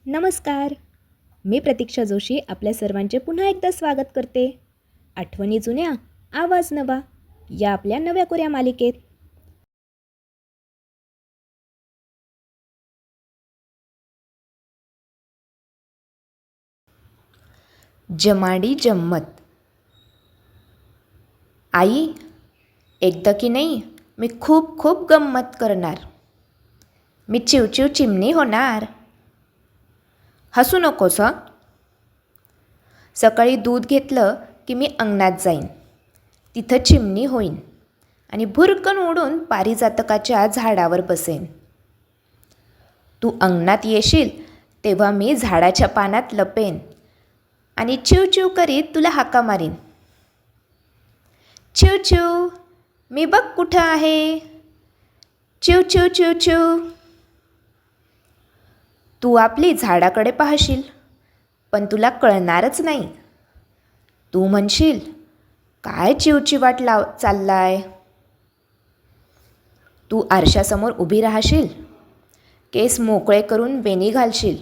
नमस्कार. मी प्रतीक्षा जोशी आपल्या सर्वांचे पुन्हा एकदा स्वागत करते. आठवणी जुन्या, आवाज नवा या आपल्या नव्या कोऱ्या मालिकेत. जमाडी जम्मत. आई, एकदा की नाही मी खूप खूप गंमत करणार. मी चिवचिव चिमणी होणार. हसू नकोस हं. सकाळी दूध घेतलं की मी अंगणात जाईन. तिथं चिमणी होईन आणि भुरकन उडून पारिजातकाच्या झाडावर बसेन. तू अंगणात येशील तेव्हा मी झाडाच्या पानात लपेन आणि चिवचिव करीत तुला हाका मारीन. चिवचिव, मी बघ कुठं आहे. चिवचिव चिवचिव. तू आपली झाडाकडे पाहशील पण तुला कळणारच नाही. तू म्हणशील, काय चिवचिवाट चाललाय. तू आरशासमोर उभी राहशील, केस मोकळे करून वेणी घालशील.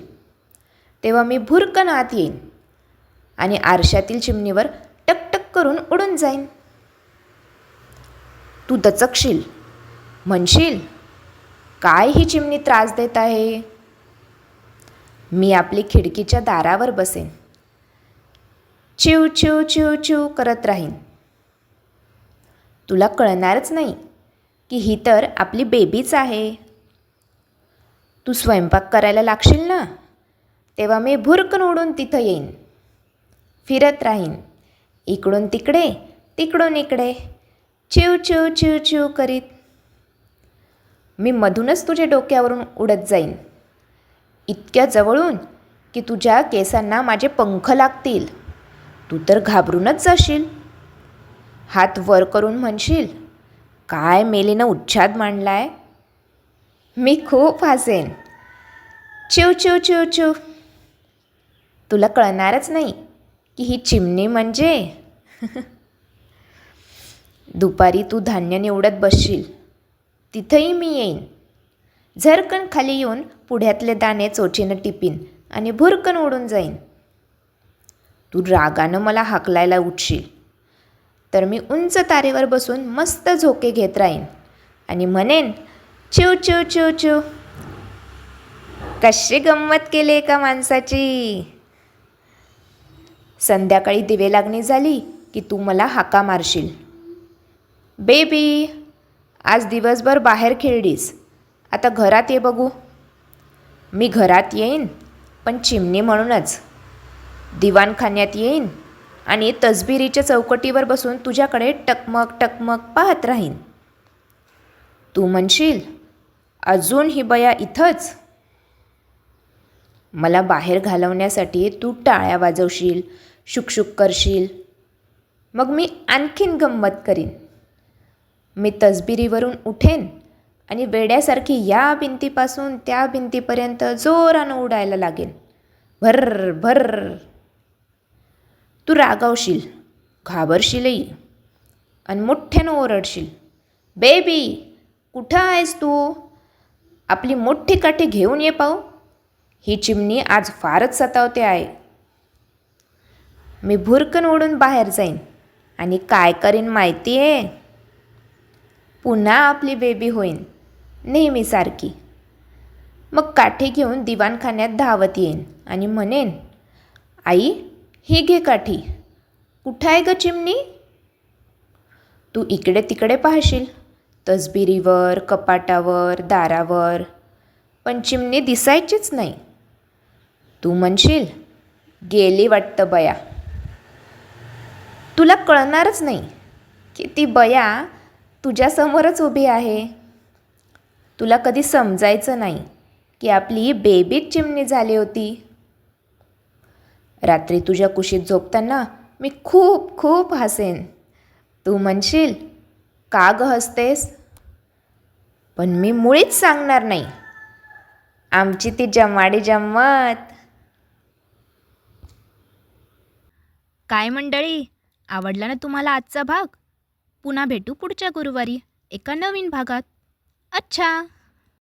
तेव्हा मी भुरकन आत येईन आणि आरशातील चिमणीवर टकटक करून उडून जाईन. तू दचकशील, म्हणशील, काय ही चिमणी त्रास देत आहे. मी आपली खिडकीच्या दारावर बसेन. चिव चिव चिव चिव करत राहीन. तुला कळणारच नाही की ही तर आपली बेबीच आहे. तू स्वयंपाक करायला लागशील ना, तेव्हा मी भुरकन उडून तिथं येईन. फिरत राहीन, इकडून तिकडे तिकडून इकडे, चिव चिव चिव चिव करीत. मी मधूनच तुझ्या डोक्यावरून उडत जाईन, इतक्या जवळून की तुझ्या केसांना माझे पंख लागतील. तू तर घाबरूनच जाशील. हात वर करून म्हणशील, काय मेलीनं उच्छाद मांडलाय. मी खूप हसेन. चिव चिव चिव चिव. तुला कळणारच नाही की ही चिमणी म्हणजे. दुपारी तू धान्य निवडत बसशील, तिथंही मी येईन. झरकन खाली येऊन पुढ्यातले दाणे चोचीनं टिपीन आणि भुरकन उडून जाईन. तू रागानं मला हाकलायला उठशील तर मी उंच तारेवर बसून मस्त झोके घेत राहीन आणि म्हणेन, चिव चिव चिव चिव. कशी गंमत केली एका माणसाची. संध्याकाळी दिवे लागणी झाली की तू मला हाका मारशील, बेबी, आज दिवसभर बाहेर खेळलीस, आता घरात ये बघू. मी घरात येईन पण चिमणी म्हणूनच. दिवाणखान्यात येईन आणि तसबिरीच्या चौकटीवर बसून तुझ्याकडे टकमक टकमक पाहत राहीन. तू म्हणशील, अजून ही बया इथंच. मला बाहेर घालवण्यासाठी तू टाळ्या वाजवशील, शुकशुक करशील. मग मी आणखीन गंमत करीन. मी तसबिरीवरून उठेन आणि वेड्यासारखी या भिंतीपासून त्या भिंतीपर्यंत जोरानं उडायला लागेन, भर्र भर्र. तू रागावशील, घाबरशीलही आणि मोठ्यानं ओरडशील, बेबी, कुठं आहेस तू. आपली मोठी काठी घेऊन ये पाहू. ही चिमणी आज फारच सतावते आहे. मी भुरकन उडून बाहेर जाईन आणि काय करीन माहिती आहे. पुन्हा आपली बेबी होईन नेहमीसारखी. मग काठी घेऊन दिवाणखान्यात धावत येईन आणि म्हणेन, आई, ही घे काठी. कुठं आहे ग चिमणी. तू इकडे तिकडे पाहशील, तसबिरीवर, कपाटावर, दारावर, पण चिमणी दिसायचीच नाही. तू म्हणशील, गेली वाटतं बया. तुला कळणारच नाही की ती बया तुझ्यासमोरच उभी आहे. तुला कधी समजायचं नाही की आपली बेबीच चिमणी झाली होती. रात्री तुझ्या कुशीत झोपताना मी खूप खूप हसेन. तू म्हणशील, का ग हसतेस. पण मी मुळीच सांगणार नाही आमची ती जमाडी जम्मत. काय मंडळी, आवडला ना तुम्हाला आजचा भाग. पुन्हा भेटू पुढच्या गुरुवारी एका नवीन भागात. अच्छा.